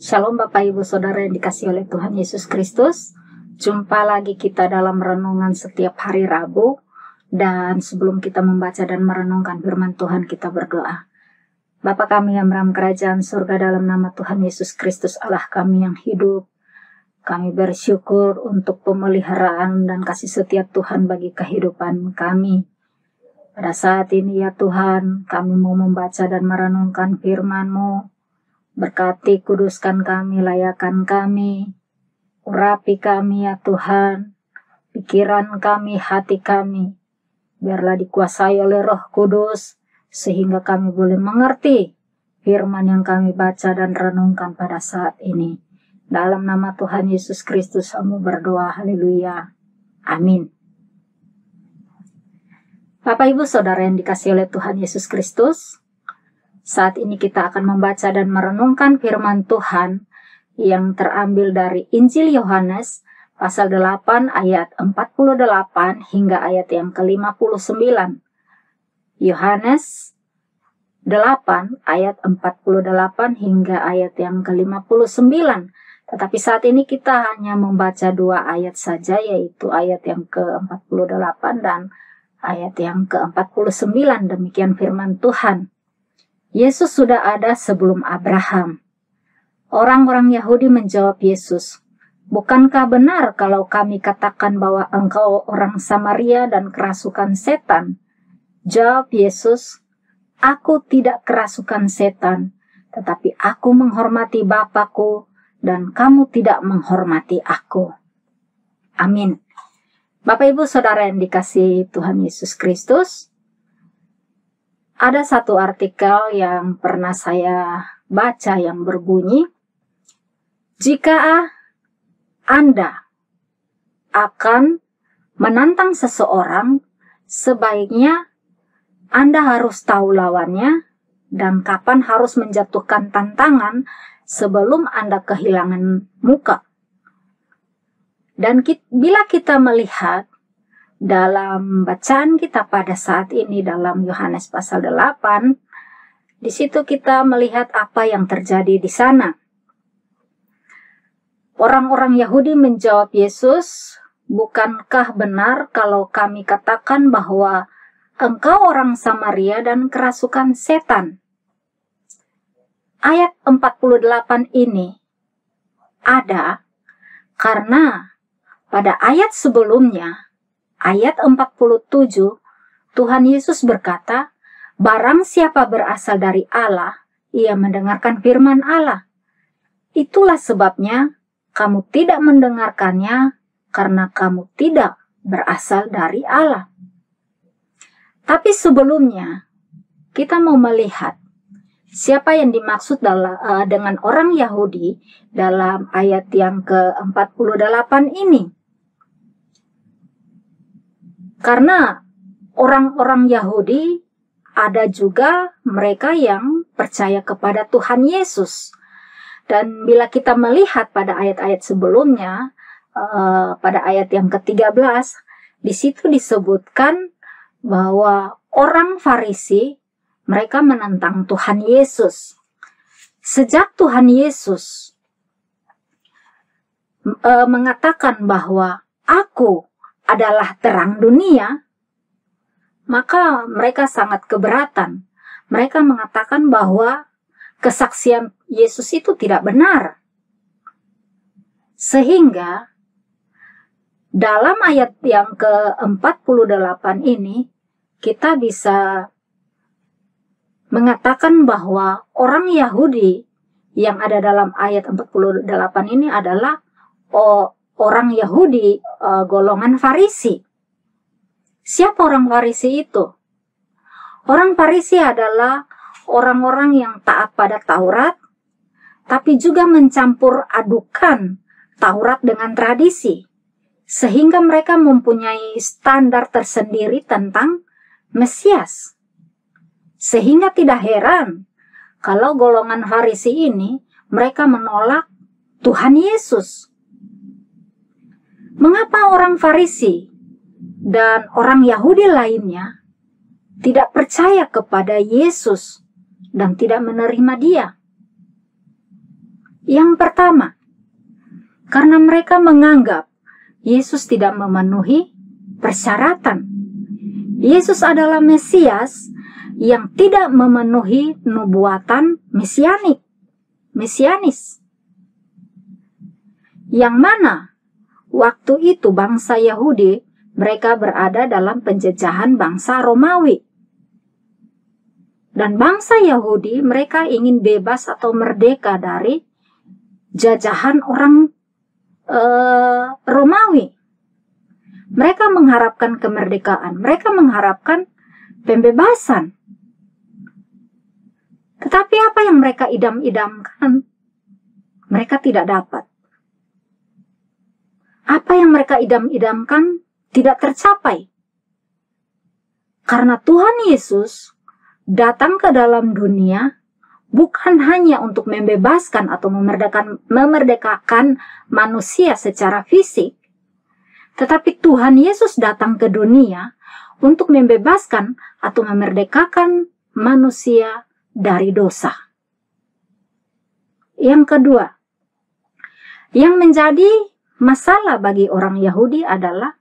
Shalom Bapak Ibu Saudara yang dikasihi oleh Tuhan Yesus Kristus. Jumpa lagi kita dalam renungan setiap hari Rabu. Dan sebelum kita membaca dan merenungkan firman Tuhan, kita berdoa. Bapa kami yang dalam kerajaan surga, dalam nama Tuhan Yesus Kristus Allah kami yang hidup, kami bersyukur untuk pemeliharaan dan kasih setia Tuhan bagi kehidupan kami. Pada saat ini ya Tuhan, kami mau membaca dan merenungkan firman-Mu. Berkati, kuduskan kami, layakan kami, urapi kami ya Tuhan, pikiran kami, hati kami, biarlah dikuasai oleh Roh Kudus, sehingga kami boleh mengerti firman yang kami baca dan renungkan pada saat ini. Dalam nama Tuhan Yesus Kristus kami berdoa, haleluya, amin. Bapak Ibu Saudara yang dikasihi oleh Tuhan Yesus Kristus, saat ini kita akan membaca dan merenungkan firman Tuhan yang terambil dari Injil Yohanes pasal 8 ayat 48 hingga ayat yang ke-59. Yohanes 8 ayat 48 hingga ayat yang ke-59. Tetapi saat ini kita hanya membaca 2 ayat saja, yaitu ayat yang ke-48 dan ayat yang ke-49. Demikian firman Tuhan. Yesus sudah ada sebelum Abraham. Orang-orang Yahudi menjawab Yesus, "Bukankah benar kalau kami katakan bahwa engkau orang Samaria dan kerasukan setan?" Jawab Yesus, "Aku tidak kerasukan setan, tetapi aku menghormati Bapa-Ku dan kamu tidak menghormati aku." Amin. Bapak Ibu Saudara yang dikasihi Tuhan Yesus Kristus, ada satu artikel yang pernah saya baca yang berbunyi, jika Anda akan menantang seseorang, sebaiknya Anda harus tahu lawannya dan kapan harus menjatuhkan tantangan sebelum Anda kehilangan muka. Dan bila kita melihat dalam bacaan kita pada saat ini dalam Yohanes pasal 8, di situ kita melihat apa yang terjadi di sana. Orang-orang Yahudi menjawab Yesus, "Bukankah benar kalau kami katakan bahwa engkau orang Samaria dan kerasukan setan?" Ayat 48 ini ada karena pada ayat sebelumnya, ayat 47, Tuhan Yesus berkata, "Barang siapa berasal dari Allah, ia mendengarkan firman Allah. Itulah sebabnya kamu tidak mendengarkannya, karena kamu tidak berasal dari Allah." Tapi sebelumnya, kita mau melihat siapa yang dimaksud dengan orang Yahudi dalam ayat yang ke-48 ini. Karena orang-orang Yahudi ada juga mereka yang percaya kepada Tuhan Yesus. Dan bila kita melihat pada ayat-ayat sebelumnya, pada ayat yang ke-13, di situ disebutkan bahwa orang Farisi, mereka menentang Tuhan Yesus. Sejak Tuhan Yesus mengatakan bahwa aku adalah terang dunia, maka mereka sangat keberatan. Mereka mengatakan bahwa kesaksian Yesus itu tidak benar. Sehingga dalam ayat yang ke-48 ini, kita bisa mengatakan bahwa orang Yahudi yang ada dalam ayat 48 ini adalah orang Yahudi golongan Farisi. Siapa orang Farisi itu? Orang Farisi adalah orang-orang yang taat pada Taurat, tapi juga mencampur adukan Taurat dengan tradisi, sehingga mereka mempunyai standar tersendiri tentang Mesias. Sehingga tidak heran kalau golongan Farisi ini mereka menolak Tuhan Yesus. Mengapa orang Farisi dan orang Yahudi lainnya tidak percaya kepada Yesus dan tidak menerima Dia? Yang pertama, karena mereka menganggap Yesus tidak memenuhi persyaratan. Yesus adalah Mesias yang tidak memenuhi nubuatan mesianis. Yang mana waktu itu bangsa Yahudi, mereka berada dalam penjajahan bangsa Romawi. Dan bangsa Yahudi, mereka ingin bebas atau merdeka dari jajahan orang Romawi. Mereka mengharapkan kemerdekaan, mereka mengharapkan pembebasan. Tetapi apa yang mereka idam-idamkan, mereka tidak dapat. Apa yang mereka idam-idamkan tidak tercapai. Karena Tuhan Yesus datang ke dalam dunia bukan hanya untuk membebaskan atau memerdekakan manusia secara fisik, tetapi Tuhan Yesus datang ke dunia untuk membebaskan atau memerdekakan manusia dari dosa. Yang kedua, yang menjadi masalah bagi orang Yahudi adalah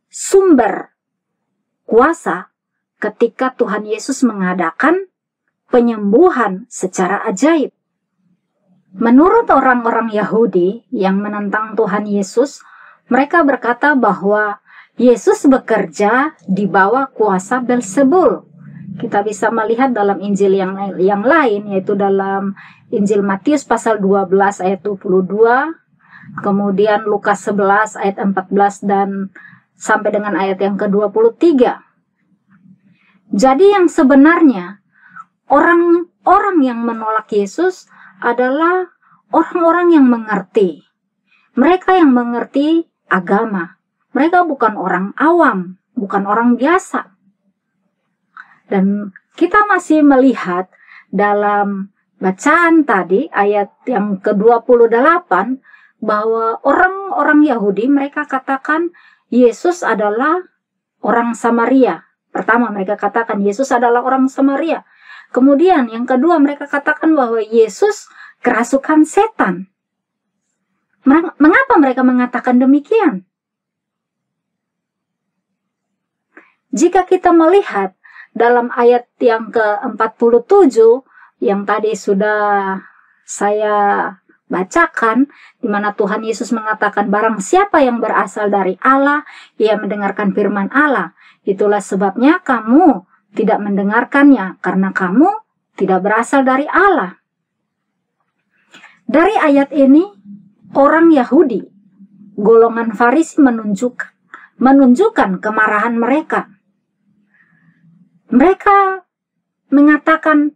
sumber kuasa ketika Tuhan Yesus mengadakan penyembuhan secara ajaib. Menurut orang-orang Yahudi yang menentang Tuhan Yesus, mereka berkata bahwa Yesus bekerja di bawah kuasa Belzebul. Kita bisa melihat dalam Injil yang lain, yaitu dalam Injil Matius pasal 12 ayat 22, kemudian Lukas 11 ayat 14 dan sampai dengan ayat yang ke-23. Jadi yang sebenarnya orang-orang yang menolak Yesus adalah orang-orang yang mengerti. Mereka yang mengerti agama. Mereka bukan orang awam, bukan orang biasa. Dan kita masih melihat dalam bacaan tadi, ayat yang ke-28, bahwa orang-orang Yahudi mereka katakan Yesus adalah orang Samaria. Pertama mereka katakan Yesus adalah orang Samaria. Kemudian yang kedua mereka katakan bahwa Yesus kerasukan setan. Mengapa mereka mengatakan demikian? Jika kita melihat dalam ayat yang ke-47 yang tadi sudah saya bacakan, di mana Tuhan Yesus mengatakan barang siapa yang berasal dari Allah, ia mendengarkan firman Allah. Itulah sebabnya kamu tidak mendengarkannya, karena kamu tidak berasal dari Allah. Dari ayat ini, orang Yahudi, golongan Farisi menunjukkan kemarahan mereka. Mereka mengatakan,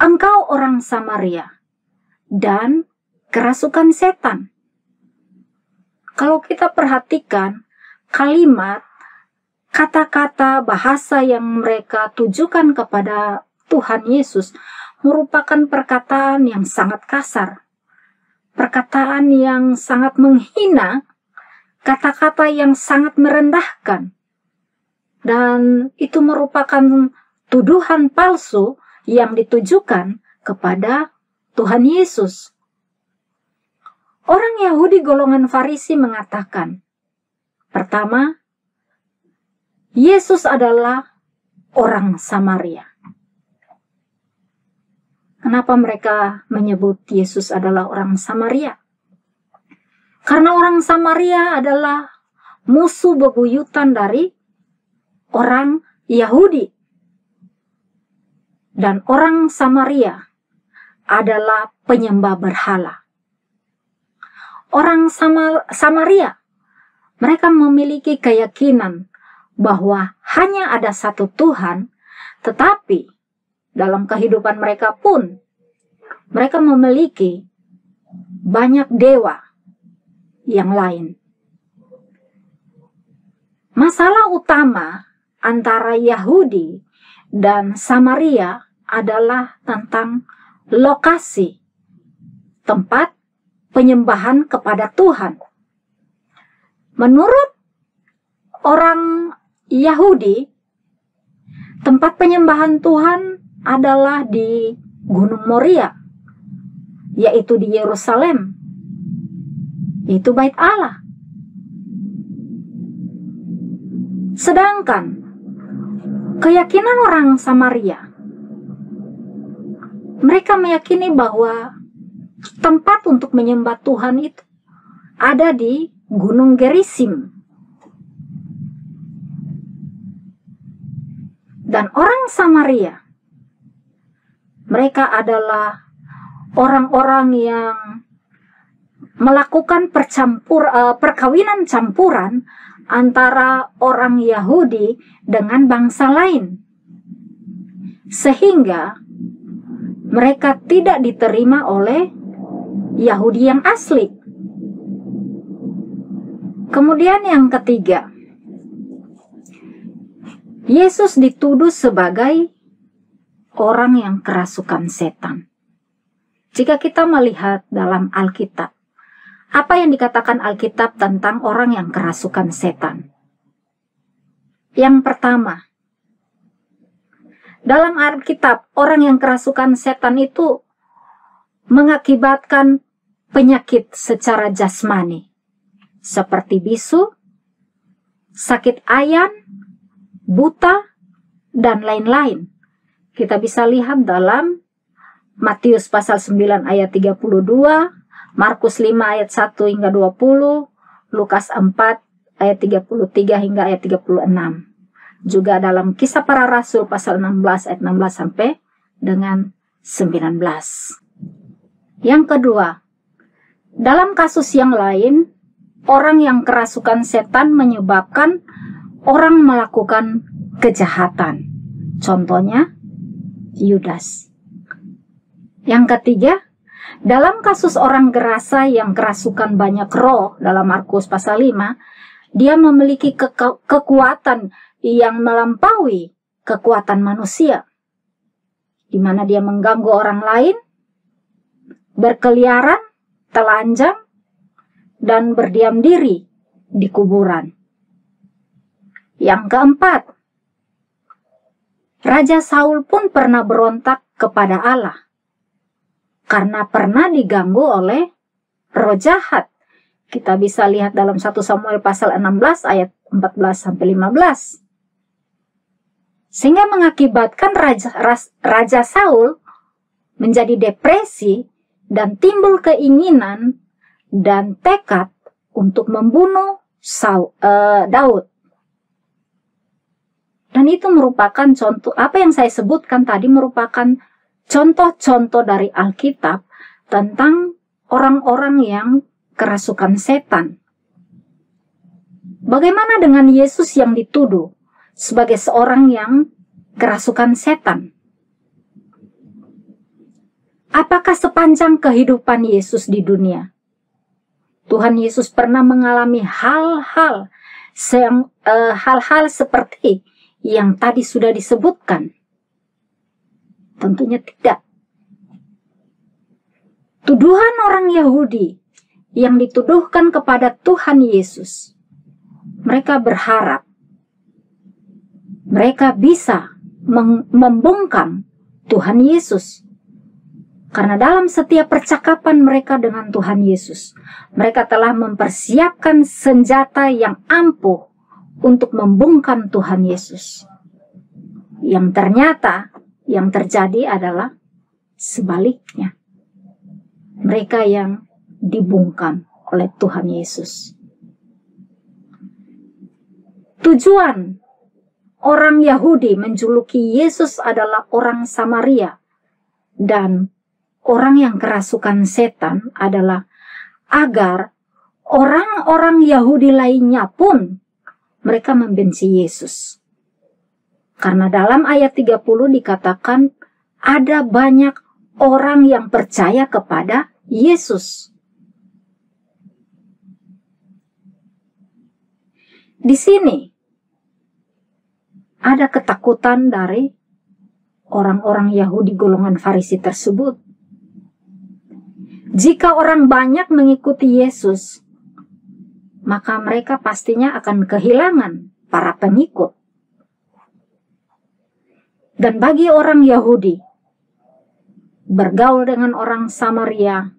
engkau orang Samaria dan kerasukan setan. Kalau kita perhatikan kalimat, kata-kata, bahasa yang mereka tujukan kepada Tuhan Yesus merupakan perkataan yang sangat kasar. Perkataan yang sangat menghina, kata-kata yang sangat merendahkan. Dan itu merupakan tuduhan palsu yang ditujukan kepada Tuhan Yesus. Orang Yahudi golongan Farisi mengatakan, pertama, Yesus adalah orang Samaria. Kenapa mereka menyebut Yesus adalah orang Samaria? Karena orang Samaria adalah musuh bebuyutan dari orang Yahudi. Dan orang Samaria adalah penyembah berhala. Orang Samaria, mereka memiliki keyakinan bahwa hanya ada satu Tuhan, tetapi dalam kehidupan mereka pun, mereka memiliki banyak dewa yang lain. Masalah utama antara Yahudi dan Samaria adalah tentang lokasi tempat penyembahan kepada Tuhan. Menurut orang Yahudi, tempat penyembahan Tuhan adalah di Gunung Moria, yaitu di Yerusalem, yaitu Bait Allah. Sedangkan keyakinan orang Samaria, mereka meyakini bahwa tempat untuk menyembah Tuhan itu ada di Gunung Gerizim. Dan orang Samaria, mereka adalah orang-orang yang melakukan perkawinan campuran antara orang Yahudi dengan bangsa lain, sehingga mereka tidak diterima oleh Yahudi yang asli. Kemudian yang ketiga, Yesus dituduh sebagai orang yang kerasukan setan. Jika kita melihat dalam Alkitab, apa yang dikatakan Alkitab tentang orang yang kerasukan setan? Yang pertama, dalam Alkitab, orang yang kerasukan setan itu mengakibatkan penyakit secara jasmani, seperti bisu, sakit ayan, buta, dan lain-lain. Kita bisa lihat dalam Matius pasal 9 ayat 32, Markus 5 ayat 1 hingga 20, Lukas 4 ayat 33 hingga ayat 36. Juga dalam Kisah Para Rasul pasal 16 ayat 16 sampai dengan 19. Yang kedua, dalam kasus yang lain, orang yang kerasukan setan menyebabkan orang melakukan kejahatan. Contohnya, Yudas. Yang ketiga, dalam kasus orang gerasa yang kerasukan banyak roh dalam Markus pasal 5, dia memiliki kekuatan yang melampaui kekuatan manusia, di mana dia mengganggu orang lain, berkeliaran, telanjang, dan berdiam diri di kuburan. Yang keempat, Raja Saul pun pernah berontak kepada Allah karena pernah diganggu oleh roh jahat. Kita bisa lihat dalam 1 Samuel pasal 16 ayat 14-15. Sehingga mengakibatkan Raja Saul menjadi depresi dan timbul keinginan dan tekad untuk membunuh Daud. Dan itu merupakan contoh, apa yang saya sebutkan tadi merupakan contoh-contoh dari Alkitab tentang orang-orang yang kerasukan setan. Bagaimana dengan Yesus yang dituduh sebagai seorang yang kerasukan setan? Apakah sepanjang kehidupan Yesus di dunia, Tuhan Yesus pernah mengalami hal-hal seperti yang tadi sudah disebutkan? Tentunya tidak. Tuduhan orang Yahudi yang dituduhkan kepada Tuhan Yesus, mereka berharap mereka bisa membungkam Tuhan Yesus. Karena dalam setiap percakapan mereka dengan Tuhan Yesus, mereka telah mempersiapkan senjata yang ampuh untuk membungkam Tuhan Yesus. Yang ternyata yang terjadi adalah sebaliknya. Mereka yang dibungkam oleh Tuhan Yesus. Tujuan orang Yahudi menjuluki Yesus adalah orang Samaria, dan orang yang kerasukan setan adalah agar orang-orang Yahudi lainnya pun mereka membenci Yesus. Karena dalam ayat 30 dikatakan ada banyak orang yang percaya kepada Yesus. Di sini ada ketakutan dari orang-orang Yahudi golongan Farisi tersebut. Jika orang banyak mengikuti Yesus, maka mereka pastinya akan kehilangan para pengikut. Dan bagi orang Yahudi, bergaul dengan orang Samaria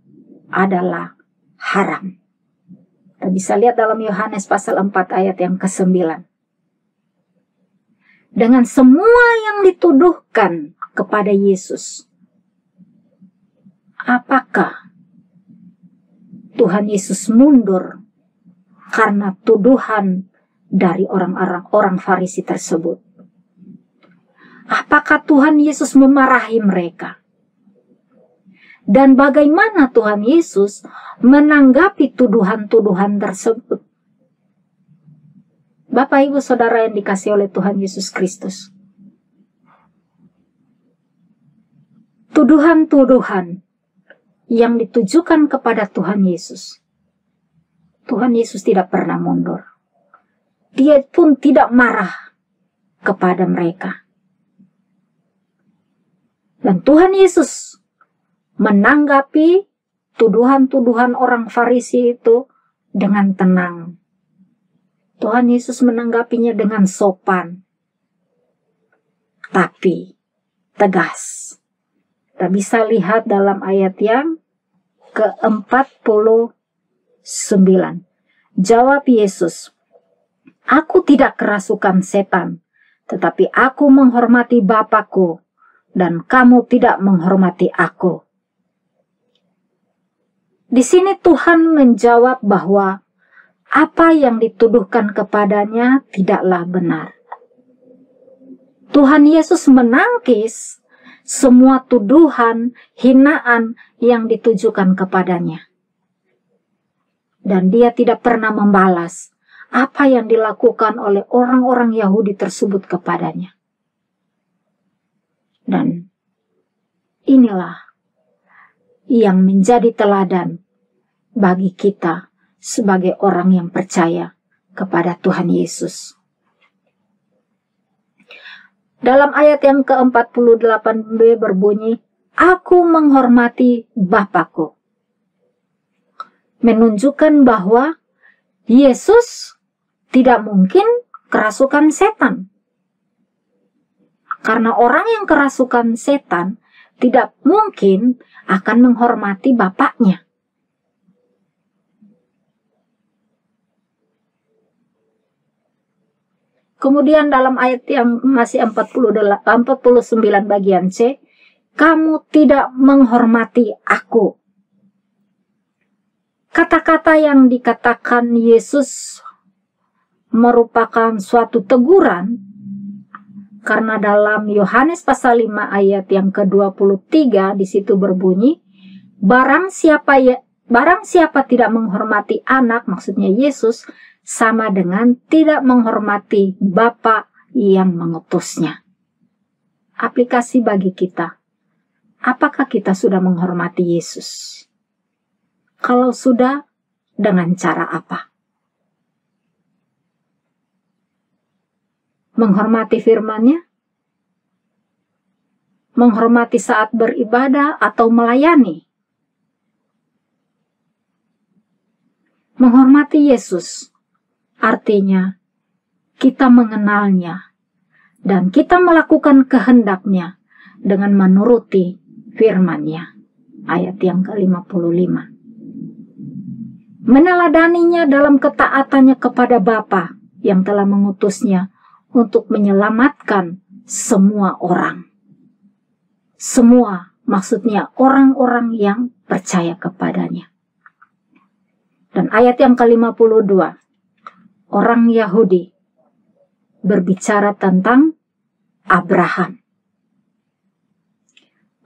adalah haram. Kita bisa lihat dalam Yohanes pasal 4 ayat yang ke-9. Dengan semua yang dituduhkan kepada Yesus, apakah Tuhan Yesus mundur karena tuduhan dari orang Farisi tersebut? Apakah Tuhan Yesus memarahi mereka? Dan bagaimana Tuhan Yesus menanggapi tuduhan-tuduhan tersebut? Bapak, Ibu, Saudara yang dikasihi oleh Tuhan Yesus Kristus, tuduhan-tuduhan yang ditujukan kepada Tuhan Yesus tidak pernah mundur. Dia pun tidak marah kepada mereka. Dan Tuhan Yesus menanggapi tuduhan-tuduhan orang Farisi itu dengan tenang. Tuhan Yesus menanggapinya dengan sopan, tapi tegas. Kita bisa lihat dalam ayat yang ke-49. Jawab Yesus, "Aku tidak kerasukan setan, tetapi aku menghormati Bapa-Ku, dan kamu tidak menghormati aku." Di sini Tuhan menjawab bahwa apa yang dituduhkan kepadanya tidaklah benar. Tuhan Yesus menangkis semua tuduhan, hinaan yang ditujukan kepadanya. Dan dia tidak pernah membalas apa yang dilakukan oleh orang-orang Yahudi tersebut kepadanya. Dan inilah yang menjadi teladan bagi kita sebagai orang yang percaya kepada Tuhan Yesus. Dalam ayat yang ke-48b berbunyi, "Aku menghormati Bapa-Ku." Menunjukkan bahwa Yesus tidak mungkin kerasukan setan. Karena orang yang kerasukan setan tidak mungkin akan menghormati Bapaknya. Kemudian dalam ayat yang masih 49 bagian C, "Kamu tidak menghormati aku." Kata-kata yang dikatakan Yesus merupakan suatu teguran, karena dalam Yohanes pasal 5 ayat yang ke-23 di situ berbunyi, barang siapa tidak menghormati anak, maksudnya Yesus, sama dengan tidak menghormati Bapa yang mengutusnya. Aplikasi bagi kita, apakah kita sudah menghormati Yesus? Kalau sudah, dengan cara apa? Menghormati firman-Nya? Menghormati saat beribadah atau melayani? Menghormati Yesus artinya kita mengenalnya dan kita melakukan kehendak-Nya dengan menuruti firman-Nya. Ayat yang ke-55. Meneladaninya dalam ketaatannya kepada Bapa yang telah mengutusnya untuk menyelamatkan semua orang. Semua maksudnya orang-orang yang percaya kepadanya. Dan ayat yang ke-52. Orang Yahudi berbicara tentang Abraham.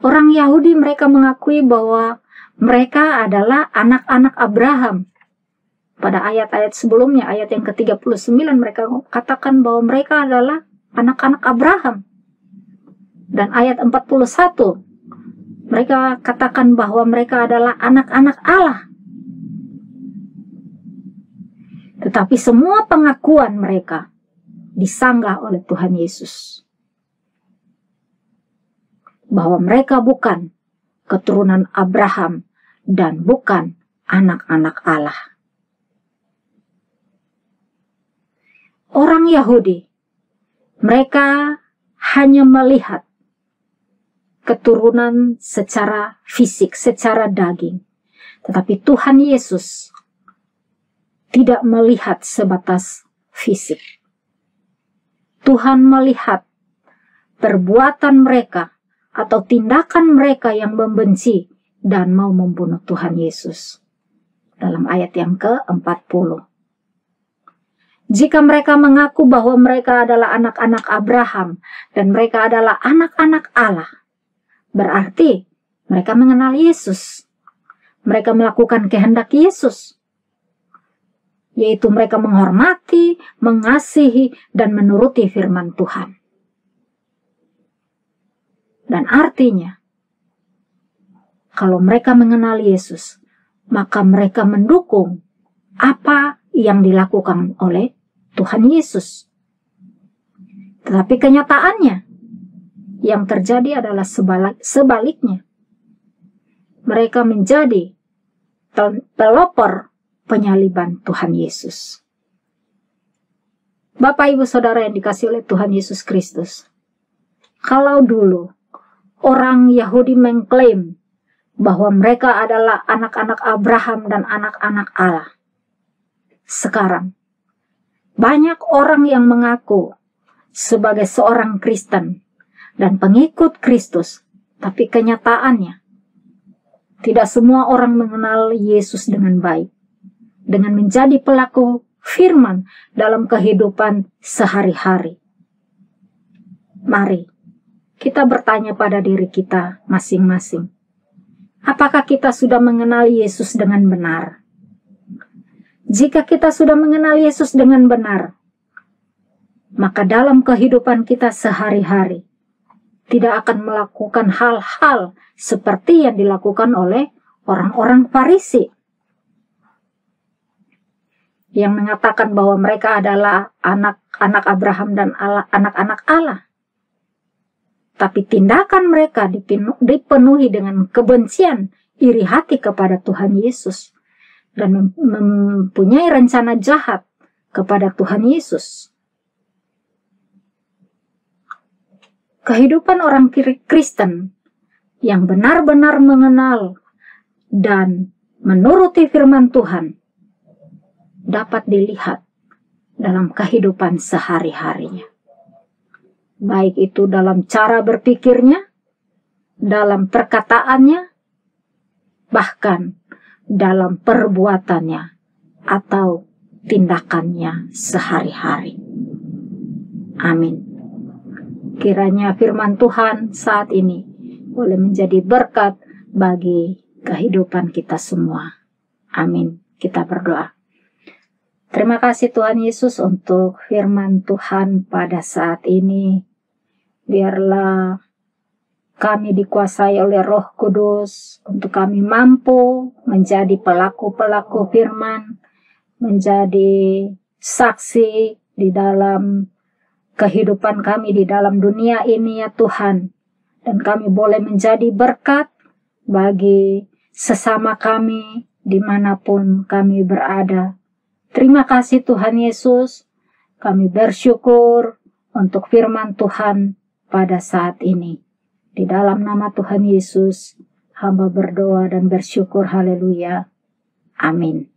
Orang Yahudi mereka mengakui bahwa mereka adalah anak-anak Abraham. Pada ayat-ayat sebelumnya, ayat yang ke-39, mereka katakan bahwa mereka adalah anak-anak Abraham. Dan ayat 41, mereka katakan bahwa mereka adalah anak-anak Allah. Tetapi semua pengakuan mereka disanggah oleh Tuhan Yesus. Bahwa mereka bukan keturunan Abraham dan bukan anak-anak Allah. Orang Yahudi, mereka hanya melihat keturunan secara fisik, secara daging. Tetapi Tuhan Yesus tidak melihat sebatas fisik. Tuhan melihat perbuatan mereka atau tindakan mereka yang membenci dan mau membunuh Tuhan Yesus. Dalam ayat yang ke-40. Jika mereka mengaku bahwa mereka adalah anak-anak Abraham dan mereka adalah anak-anak Allah, berarti mereka mengenal Yesus. Mereka melakukan kehendak Yesus, yaitu mereka menghormati, mengasihi, dan menuruti firman Tuhan. Dan artinya, kalau mereka mengenal Yesus, maka mereka mendukung apa yang dilakukan oleh Tuhan Yesus. Tetapi kenyataannya, yang terjadi adalah sebaliknya. Mereka menjadi pelopor penyaliban Tuhan Yesus. Bapak, Ibu, Saudara yang dikasihi oleh Tuhan Yesus Kristus, kalau dulu orang Yahudi mengklaim bahwa mereka adalah anak-anak Abraham dan anak-anak Allah, sekarang banyak orang yang mengaku sebagai seorang Kristen dan pengikut Kristus, tapi kenyataannya tidak semua orang mengenal Yesus dengan baik, dengan menjadi pelaku firman dalam kehidupan sehari-hari. Mari kita bertanya pada diri kita masing-masing, apakah kita sudah mengenal Yesus dengan benar? Jika kita sudah mengenal Yesus dengan benar, maka dalam kehidupan kita sehari-hari tidak akan melakukan hal-hal seperti yang dilakukan oleh orang-orang Farisi yang mengatakan bahwa mereka adalah anak-anak Abraham dan anak-anak Allah. Tapi tindakan mereka dipenuhi dengan kebencian, iri hati kepada Tuhan Yesus, dan mempunyai rencana jahat kepada Tuhan Yesus. Kehidupan orang Kristen yang benar-benar mengenal dan menuruti firman Tuhan dapat dilihat dalam kehidupan sehari-harinya. Baik itu dalam cara berpikirnya, dalam perkataannya, bahkan dalam perbuatannya atau tindakannya sehari-hari. Amin. Kiranya firman Tuhan saat ini boleh menjadi berkat bagi kehidupan kita semua. Amin. Kita berdoa. Terima kasih Tuhan Yesus untuk firman Tuhan pada saat ini. Biarlah kami dikuasai oleh Roh Kudus untuk kami mampu menjadi pelaku-pelaku firman, menjadi saksi di dalam kehidupan kami di dalam dunia ini ya Tuhan. Dan kami boleh menjadi berkat bagi sesama kami dimanapun kami berada. Terima kasih Tuhan Yesus, kami bersyukur untuk firman Tuhan pada saat ini. Di dalam nama Tuhan Yesus, hamba berdoa dan bersyukur, haleluya. Amin.